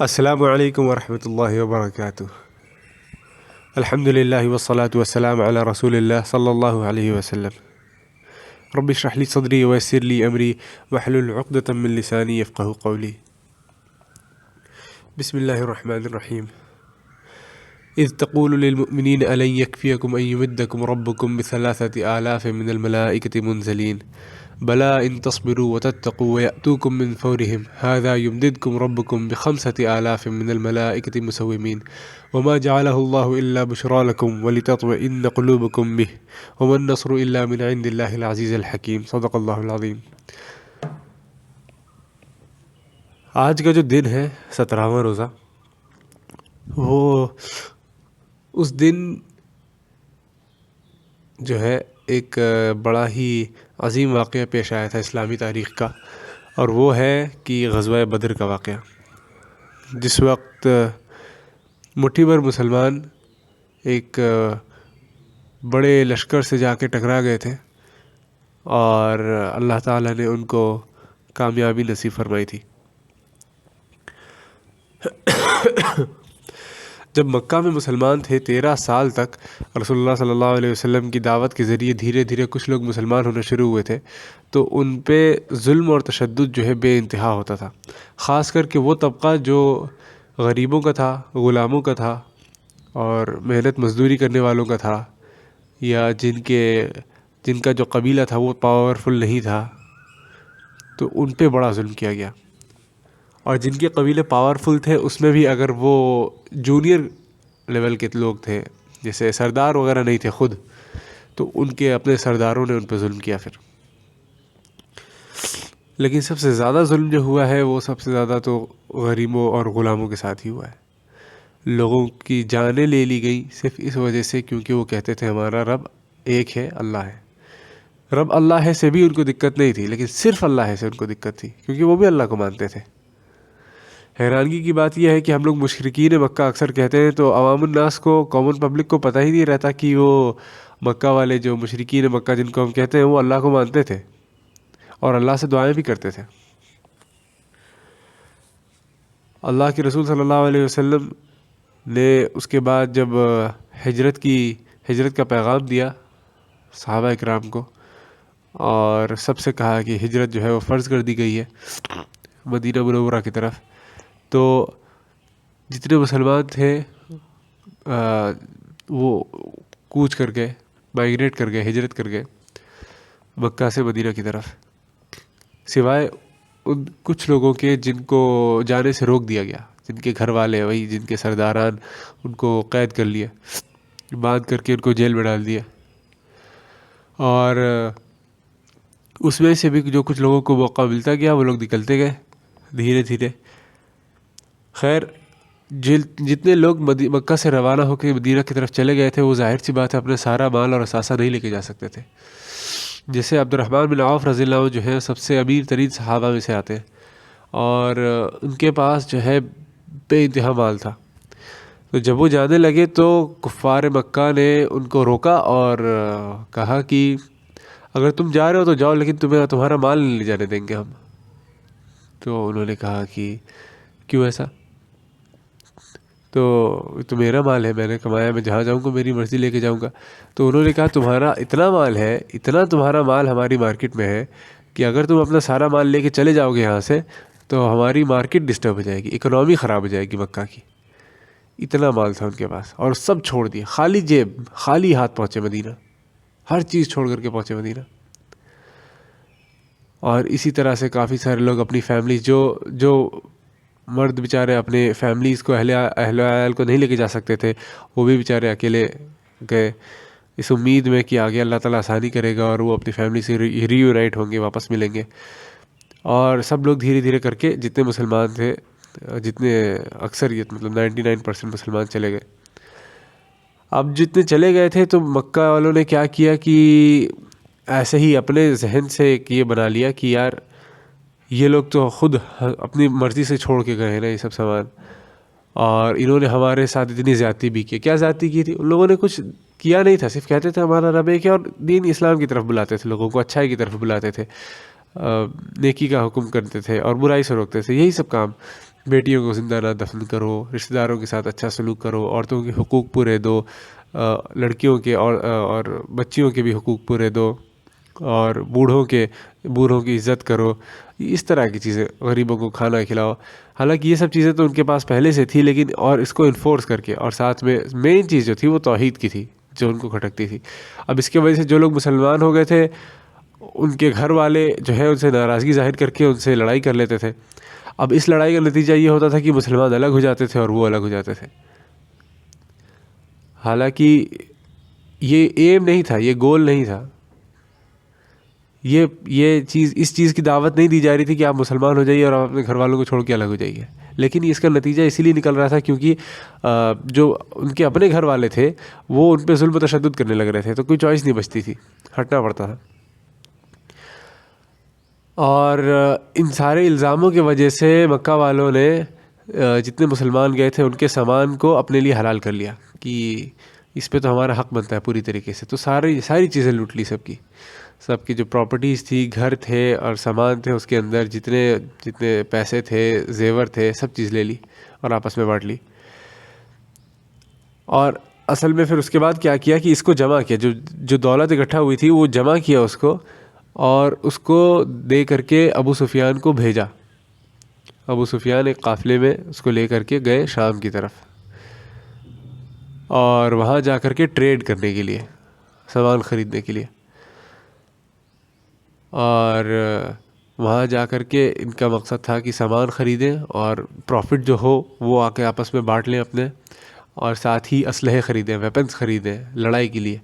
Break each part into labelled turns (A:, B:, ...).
A: السلام علیکم ورحمۃ اللہ وبرکاتہ۔ الحمد للہ والصلاة والسلام علی رسول اللہ صلی اللہ علیہ وسلم۔ رب اشرح لی صدری ویسر لی امری واحلل عقدۃ من لسانی یفقہوا قولی۔ بسم اللہ الرحمن الرحیم۔ اذ تقول للمؤمنین الن یکفیکم ان یمدکم ربکم بثلاثة آلاف من الملائکۃ منزلین بلا ان تصبروا وتتقوا ويأتوكم من فورهم هذا يمددكم ربكم بخمسة آلاف من الملائكة مسومين وما جعله الله إلا بشرى لكم ولتطمئن قلوبكم به وما النصر إلا من عند الله العزيز الحكيم صدق الله العظيم۔ آج کا جو دن ہے 17واں روزہ، وہ اس دن جو ہے ایک بڑا ہی عظیم واقعہ پیش آیا تھا اسلامی تاریخ کا، اور وہ ہے کہ غزوہ بدر کا واقعہ، جس وقت مٹھی بھر مسلمان ایک بڑے لشکر سے جا کے ٹکرا گئے تھے، اور اللہ تعالیٰ نے ان کو کامیابی نصیب فرمائی تھی۔ جب مکہ میں مسلمان تھے 13 سال تک، رسول اللہ صلی اللہ علیہ وسلم کی دعوت کے ذریعے دھیرے دھیرے کچھ لوگ مسلمان ہونا شروع ہوئے تھے، تو ان پہ ظلم اور تشدد جو ہے بے انتہا ہوتا تھا، خاص کر کے وہ طبقہ جو غریبوں کا تھا، غلاموں کا تھا، اور محنت مزدوری کرنے والوں کا تھا، یا جن کا جو قبیلہ تھا وہ پاورفل نہیں تھا، تو ان پہ بڑا ظلم کیا گیا۔ اور جن کے قبیلے پاورفل تھے اس میں بھی اگر وہ جونیئر لیول کے لوگ تھے، جیسے سردار وغیرہ نہیں تھے خود، تو ان کے اپنے سرداروں نے ان پہ ظلم کیا پھر۔ لیکن سب سے زیادہ ظلم جو ہوا ہے وہ سب سے زیادہ تو غریبوں اور غلاموں کے ساتھ ہی ہوا ہے۔ لوگوں کی جانیں لے لی گئی صرف اس وجہ سے کیونکہ وہ کہتے تھے ہمارا رب ایک ہے، اللہ ہے۔ رب اللہ ہے سے بھی ان کو دقت نہیں تھی، لیکن صرف اللہ ہے سے ان کو دقت تھی، کیونکہ وہ بھی اللہ کو مانتے تھے۔ حیرانگی کی بات یہ ہے کہ ہم لوگ مشرکین مکہ اکثر کہتے ہیں تو عوام الناس کو، کامن پبلک کو پتہ ہی نہیں رہتا کہ وہ مکہ والے جو مشرکین مکہ جن کو ہم کہتے ہیں وہ اللہ کو مانتے تھے اور اللہ سے دعائیں بھی کرتے تھے۔ اللہ کے رسول صلی اللہ علیہ وسلم نے اس کے بعد جب ہجرت کا پیغام دیا صحابہ اکرام کو، اور سب سے کہا کہ ہجرت جو ہے وہ فرض کر دی گئی ہے مدینہ منورہ کی طرف، تو جتنے مسلمان تھے وہ کوچ کر گئے، مائگریٹ کر گئے، ہجرت کر گئے مکہ سے مدینہ کی طرف، سوائے ان کچھ لوگوں کے جن کو جانے سے روک دیا گیا، جن کے گھر والے، وہی جن کے سرداران ان کو قید کر لیا، باندھ کر کے ان کو جیل میں ڈال دیا۔ اور اس میں سے بھی جو کچھ لوگوں کو موقع ملتا گیا وہ لوگ نکلتے گئے دھیرے دھیرے۔ خیر، جتنے لوگ مکہ سے روانہ ہو کے مدینہ کی طرف چلے گئے تھے وہ ظاہر سی بات ہے اپنے سارا مال اور اثاثہ نہیں لے کے جا سکتے تھے۔ جیسے عبد الرحمن بن عوف رضی اللہ عنہ جو ہے سب سے امیر ترین صحابہ میں سے آتے ہیں، اور ان کے پاس جو ہے بے انتہا مال تھا۔ تو جب وہ جانے لگے تو کفار مکہ نے ان کو روکا اور کہا کہ اگر تم جا رہے ہو تو جاؤ، لیکن تمہارا مال نہیں لے جانے دیں گے ہم۔ تو انہوں نے کہا کہ کیوں ایسا؟ تو میرا مال ہے، میں نے کمایا، میں جہاں جاؤں گا میری مرضی لے کے جاؤں گا۔ تو انہوں نے کہا تمہارا اتنا مال ہے، اتنا تمہارا مال ہماری مارکیٹ میں ہے کہ اگر تم اپنا سارا مال لے کے چلے جاؤ گے یہاں سے تو ہماری مارکیٹ ڈسٹرب ہو جائے گی، اکنامی خراب ہو جائے گی مکہ کی۔ اتنا مال تھا ان کے پاس، اور سب چھوڑ دیا، خالی جیب، خالی ہاتھ پہنچے مدینہ، ہر چیز چھوڑ کر کے پہنچے مدینہ۔ اور اسی طرح سے کافی سارے لوگ اپنی فیملیز، جو مرد بیچارے اپنے فیملیز کو، اہل عیال کو نہیں لے کے جا سکتے تھے، وہ بھی بیچارے اکیلے گئے، اس امید میں کہ آگے اللہ تعالیٰ آسانی کرے گا اور وہ اپنی فیملی سے ری یونائٹ ہوں گے، واپس ملیں گے۔ اور سب لوگ دھیرے دھیرے کر کے جتنے مسلمان تھے، جتنے اکثریت مطلب 99% مسلمان چلے گئے۔ اب جتنے چلے گئے تھے تو مکہ والوں نے کیا کیا کہ ایسے ہی اپنے ذہن سے ایک یہ بنا لیا کہ یار یہ لوگ تو خود اپنی مرضی سے چھوڑ کے گئے ہیں نا یہ سب سامان، اور انہوں نے ہمارے ساتھ اتنی زیادتی بھی کی۔ کیا زیادتی کی تھی؟ ان لوگوں نے کچھ کیا نہیں تھا، صرف کہتے تھے ہمارا رب ایک ہے، اور دین اسلام کی طرف بلاتے تھے، لوگوں کو اچھائی کی طرف بلاتے تھے، نیکی کا حکم کرتے تھے اور برائی سے روکتے تھے، یہی سب کام۔ بیٹیوں کو زندہ نہ دفن کرو، رشتہ داروں کے ساتھ اچھا سلوک کرو، عورتوں کے حقوق پورے دو، لڑکیوں کے اور بچیوں کے بھی حقوق پورے دو، اور بوڑھوں کی عزت کرو، اس طرح کی چیزیں، غریبوں کو کھانا کھلاؤ. حالانکہ یہ سب چیزیں تو ان کے پاس پہلے سے تھی، لیکن اور اس کو انفورس کر کے، اور ساتھ میں مین چیز جو تھی وہ توحید کی تھی جو ان کو کھٹکتی تھی. اب اس کی وجہ سے جو لوگ مسلمان ہو گئے تھے ان کے گھر والے جو ہے ان سے ناراضگی ظاہر کر کے ان سے لڑائی کر لیتے تھے. اب اس لڑائی کا نتیجہ یہ ہوتا تھا کہ مسلمان الگ ہو جاتے تھے اور وہ الگ ہو جاتے تھے. حالانکہ یہ ایم نہیں تھا، یہ گول نہیں تھا، یہ چیز، اس چیز کی دعوت نہیں دی جا رہی تھی کہ آپ مسلمان ہو جائیے اور آپ اپنے گھر والوں کو چھوڑ کے الگ ہو جائیے. لیکن اس کا نتیجہ اسی لیے نکل رہا تھا کیونکہ جو ان کے اپنے گھر والے تھے وہ ان پہ ظلم و تشدد کرنے لگ رہے تھے، تو کوئی چوائس نہیں بچتی تھی، ہٹنا پڑتا تھا. اور ان سارے الزاموں کی وجہ سے مکہ والوں نے جتنے مسلمان گئے تھے ان کے سامان کو اپنے لیے حلال کر لیا کہ اس پہ تو ہمارا حق بنتا ہے پوری طریقے سے. تو ساری چیزیں لوٹ لی، سب کی جو پراپرٹیز تھی، گھر تھے اور سامان تھے اس کے اندر، جتنے پیسے تھے، زیور تھے، سب چیز لے لی اور آپس میں بانٹ لی. اور اصل میں پھر اس کے بعد کیا کیا کہ اس کو جمع کیا، جو دولت اکٹھا ہوئی تھی وہ جمع کیا اس کو، اور اس کو دے کر کے ابو سفیان کو بھیجا. ابو سفیان ایک قافلے میں اس کو لے کر کے گئے شام کی طرف، اور وہاں جا کر کے ٹریڈ کرنے کے لیے، سامان خریدنے کے لیے. اور وہاں جا کر کے ان کا مقصد تھا کہ سامان خریدیں اور پروفٹ جو ہو وہ آ کے آپس میں بانٹ لیں اپنے، اور ساتھ ہی اسلحے خریدیں، ویپنز خریدیں لڑائی کے لیے،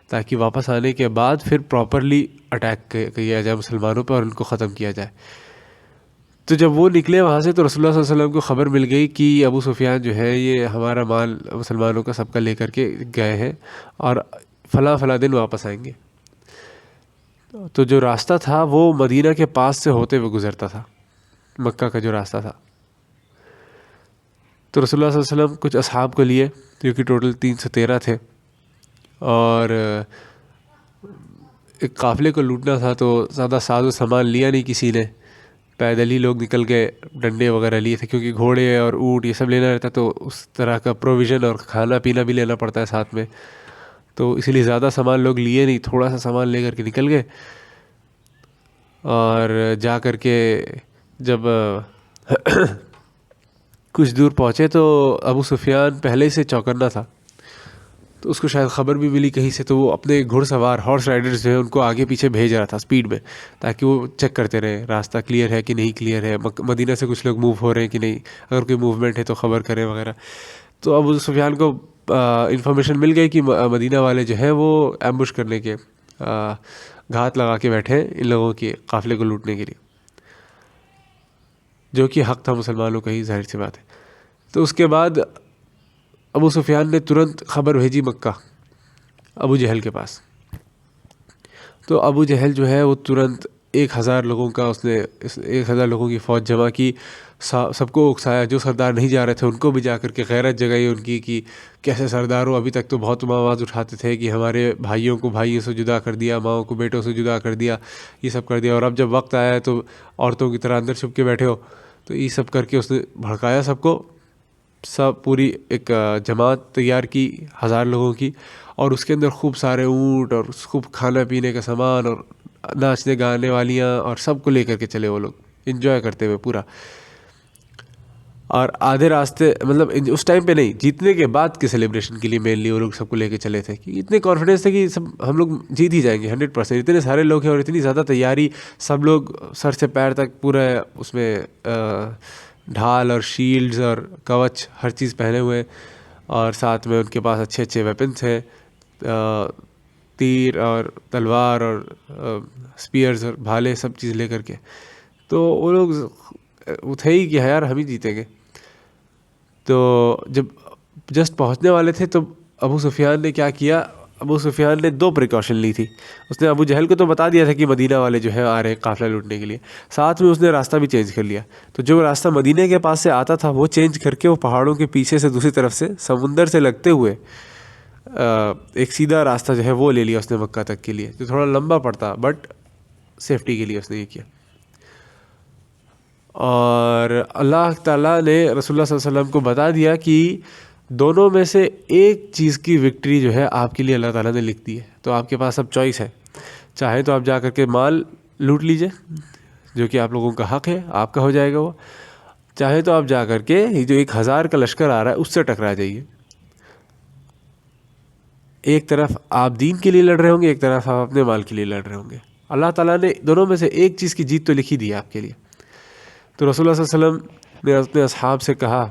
A: تاکہ واپس آنے کے بعد پھر پراپرلی اٹیک کیا جائے مسلمانوں پر اور ان کو ختم کیا جائے. تو جب وہ نکلے وہاں سے تو رسول اللہ صلی اللہ علیہ وسلم کو خبر مل گئی کہ ابو سفیان جو ہے یہ ہمارا مال مسلمانوں کا سب کا لے کر کے گئے ہیں اور فلاں دن واپس آئیں گے. تو جو راستہ تھا وہ مدینہ کے پاس سے ہوتے ہوئے گزرتا تھا، مکہ کا جو راستہ تھا. تو رسول اللہ صلی اللہ علیہ وسلم کچھ اصحاب کو لیے جو کہ ٹوٹل 313 تھے، اور ایک قافلے کو لوٹنا تھا تو زیادہ ساز و سامان لیا نہیں کسی نے، پیدل ہی لوگ نکل گئے، ڈنڈے وغیرہ لیے تھے کیونکہ گھوڑے اور اونٹ یہ سب لینا رہتا تو اس طرح کا پروویژن اور کھانا پینا بھی لینا پڑتا ہے ساتھ میں، تو اسی لیے زیادہ سامان لوگ لیے نہیں، تھوڑا سا سامان لے کر کے نکل گئے. اور جا کر کے جب کچھ دور پہنچے تو ابو سفیان پہلے سے چوکنا تھا، تو اس کو شاید خبر بھی ملی کہیں سے، تو وہ اپنے گھڑ سوار ہارس رائڈرز جو ہیں ان کو آگے پیچھے بھیج رہا تھا اسپیڈ میں، تاکہ وہ چیک کرتے رہے راستہ کلیئر ہے کہ نہیں کلیئر ہے، مدینہ سے کچھ لوگ موو ہو رہے ہیں کہ نہیں، اگر کوئی موومنٹ ہے تو خبر کریں وغیرہ. تو ابو سفیان کو انفارمیشن مل گئی کہ مدینہ والے جو ہیں وہ ایمبوش کرنے کے، گھات لگا کے بیٹھے ان لوگوں کے قافلے کو لوٹنے کے لیے، جو کہ حق تھا مسلمانوں کا ہی، ظاہر سی بات ہے. تو اس کے بعد ابو سفیان نے ترنت خبر بھیجی مکہ ابو جہل کے پاس. تو ابو جہل جو ہے وہ ترنت 1000 لوگوں کا اس نے 1000 لوگوں کی فوج جمع کی، سب کو اکسایا، جو سردار نہیں جا رہے تھے ان کو بھی جا کر کے غیرت جگائی ان کی کہ کیسے سرداروں، ابھی تک تو بہت آواز اٹھاتے تھے کہ ہمارے بھائیوں کو بھائیوں سے جدا کر دیا، ماؤں کو بیٹوں سے جدا کر دیا، یہ سب کر دیا، اور اب جب وقت آیا ہے تو عورتوں کی طرح اندر چھپ کے بیٹھے ہو. تو یہ سب کر کے اس نے بھڑکایا سب کو، سب پوری ایک جماعت تیار کی 1000 لوگوں کی، اور اس کے اندر خوب سارے اونٹ اور خوب کھانا پینے کا سامان اور ناچنے گانے والیاں اور سب کو لے کر کے چلے وہ لوگ انجوائے کرتے ہوئے پورا. اور آدھے راستے مطلب اس ٹائم پہ نہیں، جیتنے کے بعد کے سیلیبریشن کے لیے مینلی وہ لوگ سب کو لے کے چلے تھے کہ اتنے کانفیڈنس تھے کہ سب ہم لوگ جیت ہی جائیں گے 100%. اتنے سارے لوگ ہیں اور اتنی زیادہ تیاری، سب لوگ سر سے پیر تک پورا اس میں ڈھال اور شیلڈز اور کوچ ہر چیز پہنے ہوئے، اور ساتھ میں ان کے پاس اچھے اچھے ویپنس ہیں، تیر اور تلوار اور اسپیئرز اور بھالے، سب چیز لے کر کے. تو وہ لوگ وہ تھے ہی کہ یار ہم ہی جیتیں گے. تو جب جسٹ پہنچنے والے تھے تو ابو سفیان نے کیا کیا، ابو سفیان نے 2 پریکاشن لی تھی. اس نے ابو جہل کو تو بتا دیا تھا کہ مدینہ والے جو ہیں آ رہے ہیں قافلہ لوٹنے کے لیے، ساتھ میں اس نے راستہ بھی چینج کر لیا. تو جو راستہ مدینہ کے پاس سے آتا تھا وہ چینج کر کے وہ پہاڑوں کے پیچھے سے دوسری طرف سے سمندر سے لگتے ہوئے ایک سیدھا راستہ جو ہے وہ لے لیا اس نے مکہ تک کے لیے، جو تھوڑا لمبا پڑتا بٹ سیفٹی کے لیے اس نے یہ کیا. اور اللہ تعالیٰ نے رسول اللہ صلی اللہ علیہ وسلم کو بتا دیا کہ دونوں میں سے ایک چیز کی وکٹری جو ہے آپ کے لیے اللہ تعالیٰ نے لکھ دی ہے. تو آپ کے پاس اب چوائس ہے, چاہے تو آپ جا کر کے مال لوٹ لیجئے جو کہ آپ لوگوں کا حق ہے, آپ کا ہو جائے گا وہ, چاہے تو آپ جا کر کے یہ جو 1000 کا لشکر آ رہا ہے اس سے ٹکرا جائیے. ایک طرف آپ دین کے لیے لڑ رہے ہوں گے, ایک طرف آپ اپنے مال کے لیے لڑ رہے ہوں گے. اللہ تعالیٰ نے دونوں میں سے ایک چیز کی جیت تو لکھی دی ہے آپ کے لیے. تو رسول اللہ صلی اللہ علیہ وسلم نے اپنے اصحاب سے کہا,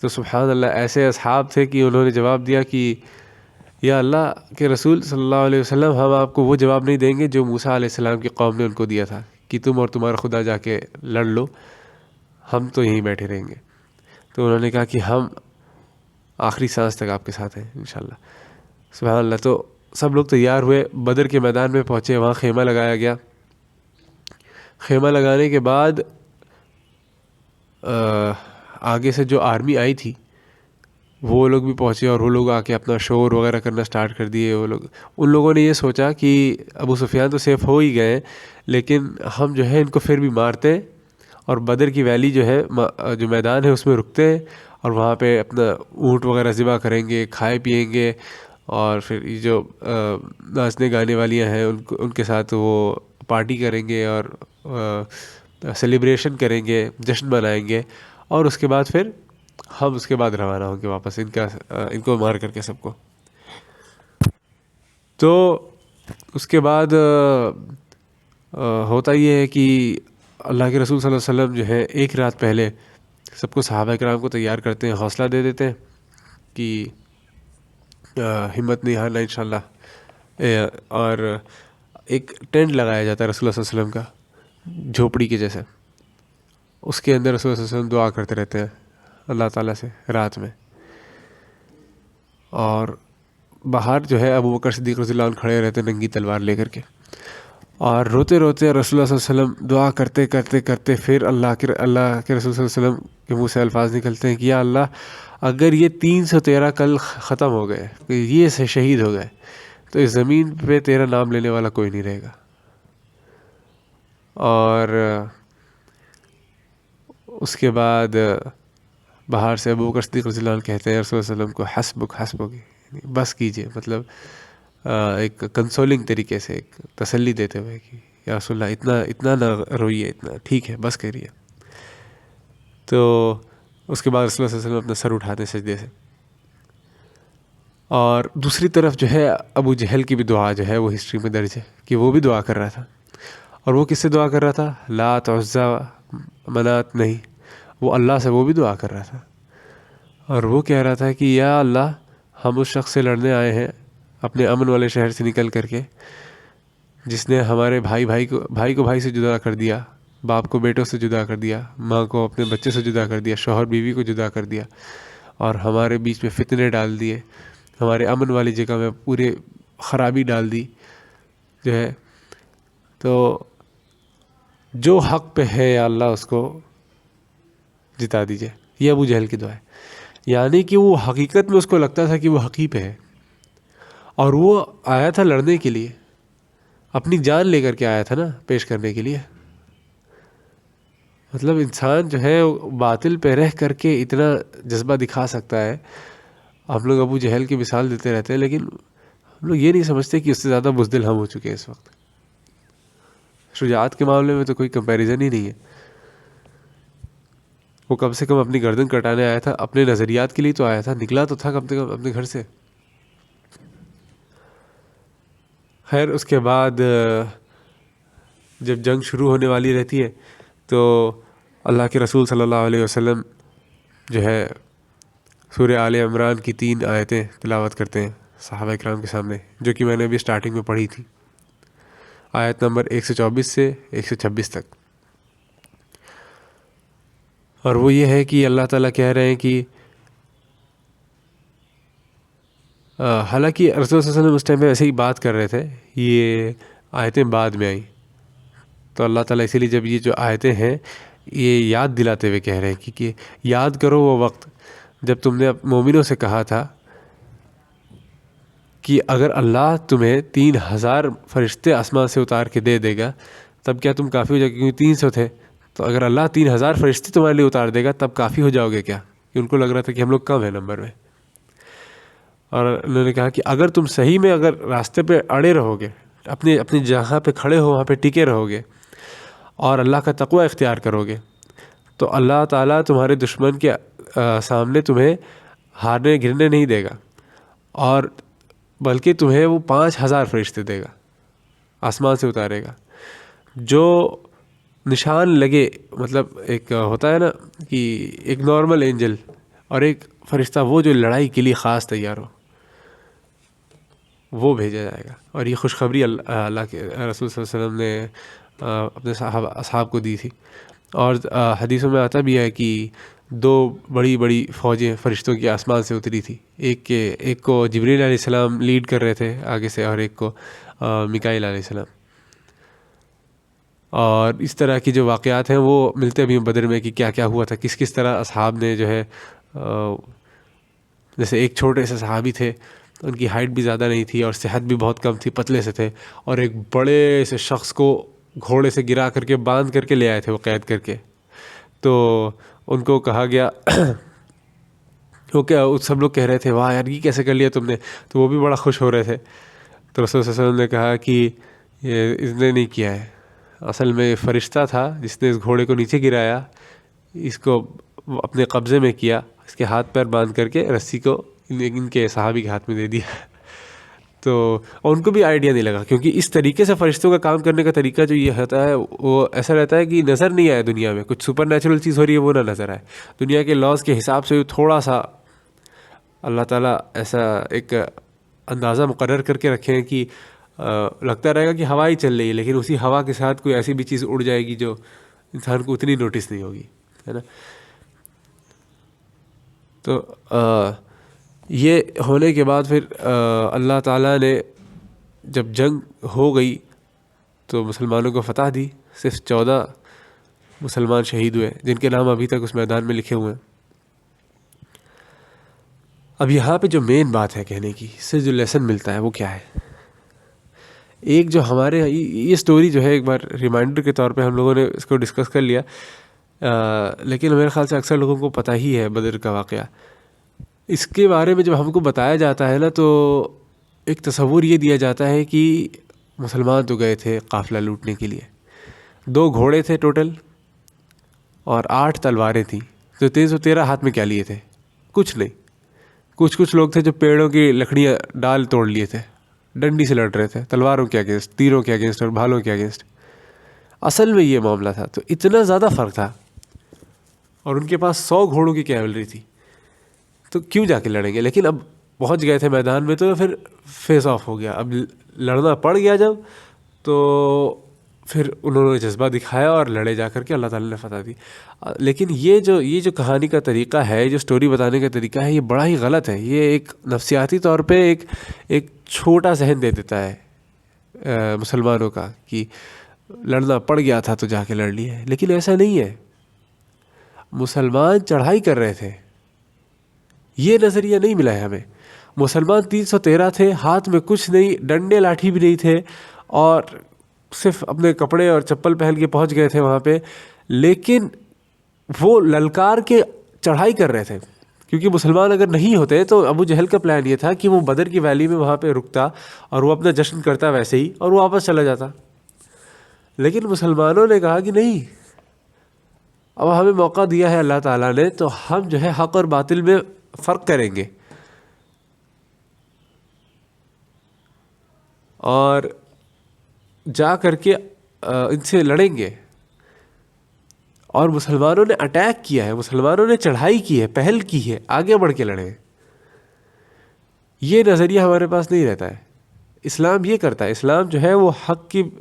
A: تو سبحان اللہ ایسے اصحاب تھے کہ انہوں نے جواب دیا کہ یا اللہ کے رسول صلی اللہ علیہ وسلم, ہم آپ کو وہ جواب نہیں دیں گے جو موسیٰ علیہ السلام کی قوم نے ان کو دیا تھا کہ تم اور تمہارا خدا جا کے لڑ لو, ہم تو یہیں بیٹھے رہیں گے. تو انہوں نے کہا کہ ہم آخری سانس تک آپ کے ساتھ ہیں انشاءاللہ. سبحان اللہ. تو سب لوگ تیار ہوئے, بدر کے میدان میں پہنچے, وہاں خیمہ لگایا گیا. خیمہ لگانے کے بعد آگے سے جو آرمی آئی تھی وہ لوگ بھی پہنچے, اور وہ لوگ آ کے اپنا شور وغیرہ کرنا سٹارٹ کر دیے. وہ لوگ, ان لوگوں نے یہ سوچا کہ ابو سفیان تو سیف ہو ہی گئے, لیکن ہم جو ہے ان کو پھر بھی مارتے ہیں اور بدر کی ویلی جو ہے, جو میدان ہے اس میں رکتے ہیں, اور وہاں پہ اپنا اونٹ وغیرہ ذبح کریں گے, کھائے پیئیں گے, اور پھر یہ جو ناچنے گانے والیاں ہیں ان کے ساتھ وہ پارٹی کریں گے اور سیلیبریشن کریں گے, جشن منائیں گے, اور اس کے بعد پھر ہم اس کے بعد روانہ ہوں گے واپس ان کو مار کر کے سب کو. تو اس کے بعد ہوتا یہ ہے کہ اللہ کے رسول صلی اللہ علیہ وسلم جو ہے ایک رات پہلے سب کو, صحابہ کرام کو تیار کرتے ہیں, حوصلہ دے دیتے ہیں کہ ہمت نہیں ہارنا انشاءاللہ. اور ایک ٹینٹ لگایا جاتا ہے رسول اللہ صلی اللہ علیہ وسلم کا, جھوپڑی کے جیسا. اس کے اندر رسول اللہ صلی اللہ علیہ وسلم دعا کرتے رہتے ہیں اللہ تعالیٰ سے رات میں. اور باہر جو ہے ابو بکر صدیق رضی اللہ عنہ کھڑے رہتے ہیں ننگی تلوار لے کر کے, اور روتے روتے رسول اللہ صلی اللہ علیہ وسلم دعا کرتے کرتے کرتے پھر اللہ کے رسول صلی اللہ علیہ وسلم کے منہ سے الفاظ نکلتے ہیں کہ یا اللہ, اگر یہ 313 کل ختم ہو گئے, یہ سے شہید ہو گئے, تو اس زمین پہ تیرا نام لینے والا کوئی نہیں رہے گا. اور اس کے بعد باہر سے ابو بکر صدیق رضی اللہ عنہ کہتے ہیں رسول اللہ علیہ وسلم کو حسبک حسبک, بس کیجئے, مطلب ایک کنسولنگ طریقے سے, ایک تسلی دیتے ہوئے کہ یا رسول اللہ اتنا نہ روئیے, اتنا ٹھیک ہے, بس کریے. تو اس کے بعد رسول اللہ صلی اللہ علیہ وسلم اپنا سر اٹھاتے ہیں سجدے سے. اور دوسری طرف جو ہے ابو جہل کی بھی دعا جو ہے وہ ہسٹری میں درج ہے کہ وہ بھی دعا کر رہا تھا. اور وہ کس سے دعا کر رہا تھا؟ لات, عزا, منات نہیں, وہ اللہ سے وہ بھی دعا کر رہا تھا. اور وہ کہہ رہا تھا کہ یا اللہ, ہم اس شخص سے لڑنے آئے ہیں اپنے امن والے شہر سے نکل کر کے, جس نے ہمارے بھائی کو بھائی سے جدا کر دیا, باپ کو بیٹوں سے جدا کر دیا, ماں کو اپنے بچے سے جدا کر دیا, شوہر بیوی کو جدا کر دیا, اور ہمارے بیچ میں فتنے ڈال دیے, ہمارے امن والی جگہ میں پورے خرابی ڈال دی جو ہے. تو جو حق پہ ہے یا اللہ اس کو جتا دیجئے. یہ ابو جہل کی دعا ہے. یعنی کہ وہ حقیقت میں اس کو لگتا تھا کہ وہ حقیق پہ ہے, اور وہ آیا تھا لڑنے کے لیے, اپنی جان لے کر کے آیا تھا نا پیش کرنے کے لیے. مطلب انسان جو ہے باطل پہ رہ کر کے اتنا جذبہ دکھا سکتا ہے. ہم لوگ ابو جہل کی مثال دیتے رہتے ہیں, لیکن ہم لوگ یہ نہیں سمجھتے کہ اس سے زیادہ بزدل ہم ہو چکے ہیں اس وقت. شجاعت کے معاملے میں تو کوئی کمپیریزن ہی نہیں ہے. وہ کم سے کم اپنی گردن کٹانے آیا تھا, اپنے نظریات کے لیے تو آیا تھا, نکلا تو تھا کم سے کم اپنے گھر سے. خیر اس کے بعد جب جنگ شروع ہونے والی رہتی ہے تو اللہ کے رسول صلی اللہ علیہ وسلم جو ہے سورہ آل عمران کی 3 آیتیں تلاوت کرتے ہیں صحابہ کرام کے سامنے, جو کہ میں نے ابھی سٹارٹنگ میں پڑھی تھی, آیت نمبر 124 سے 126 تک. اور وہ یہ ہے کہ اللہ تعالیٰ کہہ رہے ہیں کہ حالانکہ رسول صلی اللہ علیہ وسلم اس ٹائم پہ ایسے ہی بات کر رہے تھے, یہ آیتیں بعد میں آئیں, تو اللہ تعالیٰ اسی لیے جب یہ جو آیتیں ہیں یہ یاد دلاتے ہوئے کہہ رہے ہیں کہ یاد کرو وہ وقت جب تم نے مومنوں سے کہا تھا کہ اگر اللہ تمہیں 3000 فرشتے آسمان سے اتار کے دے دے گا تب کیا تم کافی ہو جاؤ گے؟ کیونکہ 300 تھے، تو اگر اللہ 3000 فرشتے تمہارے لیے اتار دے گا تب کافی ہو جاؤ گے کیا؟ کہ ان کو لگ رہا تھا کہ ہم لوگ کم ہیں نمبر میں. اور انہوں نے کہا کہ اگر تم صحیح میں اگر راستے پہ اڑے رہو گے، اپنی جگہ پہ کھڑے ہو، وہاں پہ ٹکے رہو گے اور اللہ کا تقوی اختیار کرو گے، تو اللہ تعالیٰ تمہارے دشمن کے سامنے تمہیں ہارنے گرنے نہیں دے گا، اور بلکہ تمہیں وہ 5000 فرشتے دے گا، آسمان سے اتارے گا. جو نشان لگے، مطلب ایک ہوتا ہے نا کہ ایک نارمل اینجل اور ایک فرشتہ، وہ جو لڑائی کے لیے خاص تیار ہو، وہ بھیجا جائے گا. اور یہ خوشخبری اللہ کے رسول صلی اللہ علیہ وسلم نے اپنے اصحاب کو دی تھی. اور حدیثوں میں آتا بھی ہے کہ 2 بڑی بڑی فوجیں فرشتوں کی آسمان سے اتری تھی، ایک کو جبریل علیہ السلام لیڈ کر رہے تھے آگے سے، اور ایک کو میکائیل علیہ السلام. اور اس طرح کی جو واقعات ہیں وہ ملتے بھی ہیں بدر میں، کہ کیا کیا ہوا تھا، کس طرح اصحاب نے جو ہے جیسے ایک چھوٹے سے صحابی تھے، ان کی ہائٹ بھی زیادہ نہیں تھی اور صحت بھی بہت کم تھی، پتلے سے تھے، اور ایک بڑے سے شخص کو گھوڑے سے گرا کر کے باندھ کر کے لے آئے تھے وہ قید کر کے. تو ان کو کہا گیا وہ کیا سب لوگ کہہ رہے تھے واہ یار یہ کیسے کر لیا تم نے، تو وہ بھی بڑا خوش ہو رہے تھے. تو رسول صلی اللہ علیہ وسلم نے کہا کہ یہ اس نے نہیں کیا ہے، اصل میں فرشتہ تھا جس نے اس گھوڑے کو نیچے گرایا، اس کو اپنے قبضے میں کیا، اس کے ہاتھ پیر باندھ کر کے رسی کو ان کے صحابی کے ہاتھ میں دے دیا. تو ان کو بھی آئیڈیا نہیں لگا، کیونکہ اس طریقے سے فرشتوں کا کام کرنے کا طریقہ جو یہ ہوتا ہے وہ ایسا رہتا ہے کہ نظر نہیں آئے دنیا میں، کچھ سپر نیچرل چیز ہو رہی ہے وہ نہ نظر آئے، دنیا کے لاز کے حساب سے تھوڑا سا اللہ تعالیٰ ایسا ایک اندازہ مقرر کر کے رکھے ہیں کہ لگتا رہے گا کہ ہوا ہی چل رہی ہے، لیکن اسی ہوا کے ساتھ کوئی ایسی بھی چیز اڑ جائے گی جو انسان کو اتنی نوٹس نہیں ہوگی، ہے نا. تو یہ ہونے کے بعد پھر اللہ تعالیٰ نے جب جنگ ہو گئی تو مسلمانوں کو فتح دی. صرف 14 مسلمان شہید ہوئے جن کے نام ابھی تک اس میدان میں لکھے ہوئے ہیں. اب یہاں پہ جو مین بات ہے کہنے کی، اس سے جو لیسن ملتا ہے وہ کیا ہے؟ ایک جو ہمارے یہ سٹوری جو ہے ایک بار ریمائنڈر کے طور پہ ہم لوگوں نے اس کو ڈسکس کر لیا، لیکن میرے خیال سے اکثر لوگوں کو پتہ ہی ہے بدر کا واقعہ. اس کے بارے میں جب ہم کو بتایا جاتا ہے نا تو ایک تصور یہ دیا جاتا ہے کہ مسلمان تو گئے تھے قافلہ لوٹنے کے لیے، 2 گھوڑے تھے ٹوٹل اور 8 تلواریں تھیں، تو 313 ہاتھ میں کیا لیے تھے؟ کچھ نہیں. کچھ لوگ تھے جو پیڑوں کی لکڑیاں ڈال توڑ لیے تھے، ڈنڈی سے لڑ رہے تھے، تلواروں کے اگینسٹ، تیروں کے اگینسٹ اور بھالوں کے اگینسٹ. اصل میں یہ معاملہ تھا. تو اتنا زیادہ فرق تھا، اور ان کے پاس 100 گھوڑوں کی کیولری تھی، تو کیوں جا کے لڑیں گے؟ لیکن اب پہنچ گئے تھے میدان میں تو پھر فیس آف ہو گیا. اب لڑنا پڑ گیا جب، تو پھر انہوں نے جذبہ دکھایا اور لڑے جا کر کے، اللہ تعالیٰ نے فتح دی. لیکن یہ جو کہانی کا طریقہ ہے، جو سٹوری بتانے کا طریقہ ہے، یہ بڑا ہی غلط ہے. یہ ایک نفسیاتی طور پہ ایک چھوٹا ذہن دے دیتا ہے مسلمانوں کا کہ لڑنا پڑ گیا تھا تو جا کے لڑ لیے. لیکن ایسا نہیں ہے، مسلمان چڑھائی کر رہے تھے، یہ نظریہ نہیں ملا ہے ہمیں. مسلمان 313 تھے، ہاتھ میں کچھ نہیں، ڈنڈے لاٹھی بھی نہیں تھے، اور صرف اپنے کپڑے اور چپل پہن کے پہنچ گئے تھے وہاں پہ. لیکن وہ للکار کے چڑھائی کر رہے تھے، کیونکہ مسلمان اگر نہیں ہوتے تو ابو جہل کا پلان یہ تھا کہ وہ بدر کی ویلی میں وہاں پہ رکتا اور وہ اپنا جشن کرتا ویسے ہی اور وہ واپس چلا جاتا. لیکن مسلمانوں نے کہا کہ نہیں، اب ہمیں موقع دیا ہے اللہ تعالیٰ نے، تو ہم جو ہے حق اور باطل میں فرق کریں گے اور جا کر کے ان سے لڑیں گے. اور مسلمانوں نے اٹیک کیا ہے، مسلمانوں نے چڑھائی کی ہے، پہل کی ہے، آگے بڑھ کے لڑے. یہ نظریہ ہمارے پاس نہیں رہتا ہے. اسلام یہ کرتا ہے، اسلام جو ہے وہ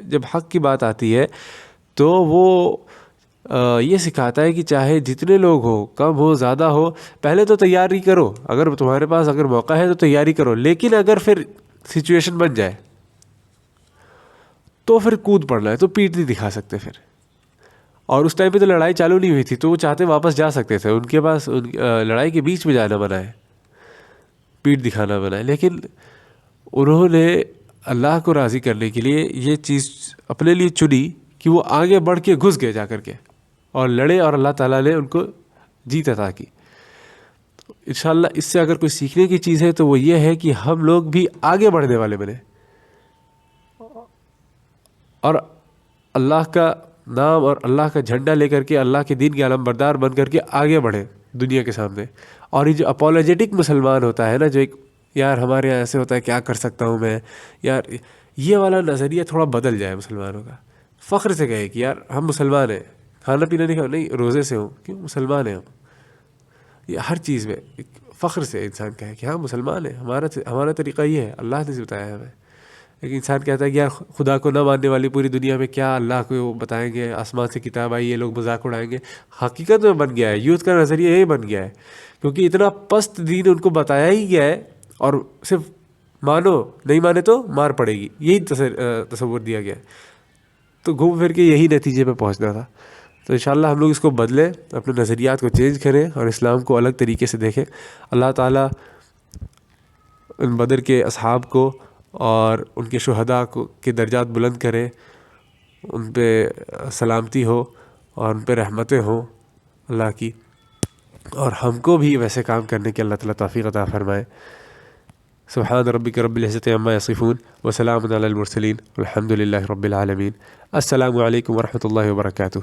A: جب حق کی بات آتی ہے تو وہ یہ سکھاتا ہے کہ چاہے جتنے لوگ ہو، کم ہو زیادہ ہو، پہلے تو تیاری کرو. اگر تمہارے پاس اگر موقع ہے تو تیاری کرو، لیکن اگر پھر سچویشن بن جائے تو پھر کود پڑنا ہے، تو پیٹ نہیں دکھا سکتے پھر. اور اس ٹائم پہ تو لڑائی چالو نہیں ہوئی تھی، تو وہ چاہتے واپس جا سکتے تھے، ان کے پاس لڑائی کے بیچ میں جانا منع ہے، پیٹ دکھانا منع ہے. لیکن انہوں نے اللہ کو راضی کرنے کے لیے یہ چیز اپنے لیے چنی کہ وہ آگے بڑھ کے گھس گئے جا کر کے اور لڑے، اور اللہ تعالیٰ نے ان کو جیت عطا کی. انشاءاللہ اس سے اگر کوئی سیکھنے کی چیز ہے تو وہ یہ ہے کہ ہم لوگ بھی آگے بڑھنے والے بنے اور اللہ کا نام اور اللہ کا جھنڈا لے کر کے اللہ کے دین کے علم بردار بن کر کے آگے بڑھیں دنیا کے سامنے. اور یہ جو اپولوجیٹک مسلمان ہوتا ہے نا، جو ایک یار ہمارے یہاں ایسے ہوتا ہے کیا کر سکتا ہوں میں، یار یہ والا نظریہ تھوڑا بدل جائے مسلمانوں کا. فخر سے کہے کہ یار ہم مسلمان ہیں، کھانا پینا نہیں کھاؤ نہیں روزے سے ہوں، کیوں مسلمان ہیں ہم. یہ ہر چیز میں فخر سے انسان کہے کہ ہاں مسلمان ہیں، ہمارا طریقہ یہ ہے، اللہ نے بتایا ہمیں. لیکن انسان کہتا ہے کہ یار خدا کو نہ ماننے والی پوری دنیا میں کیا اللہ کو بتائیں گے، آسمان سے کتاب آئی یہ لوگ مذاق اڑائیں گے. حقیقت میں بن گیا ہے، یوتھ کا نظریہ یہی بن گیا ہے، کیونکہ اتنا پست دین ان کو بتایا ہی گیا ہے، اور صرف مانو نہیں مانے تو مار پڑے گی، یہی تصور دیا گیا ہے. تو گھوم پھر کے یہی نتیجے پہ پہنچنا تھا. تو انشاءاللہ ہم لوگ اس کو بدلیں، اپنے نظریات کو چینج کریں اور اسلام کو الگ طریقے سے دیکھیں. اللہ تعالیٰ ان بدر کے اصحاب کو اور ان کے شہداء کو کے درجات بلند کرے، ان پہ سلامتی ہو اور ان پہ رحمتیں ہوں اللہ کی، اور ہم کو بھی ویسے کام کرنے کے اللہ تعالیٰ توفیق عطا فرمائے. سبحان ربک رب العزت عما یصفون وسلام علی المرسلین والحمد للہ رب العالمین. السلام علیکم ورحمۃ اللہ وبرکاتہ.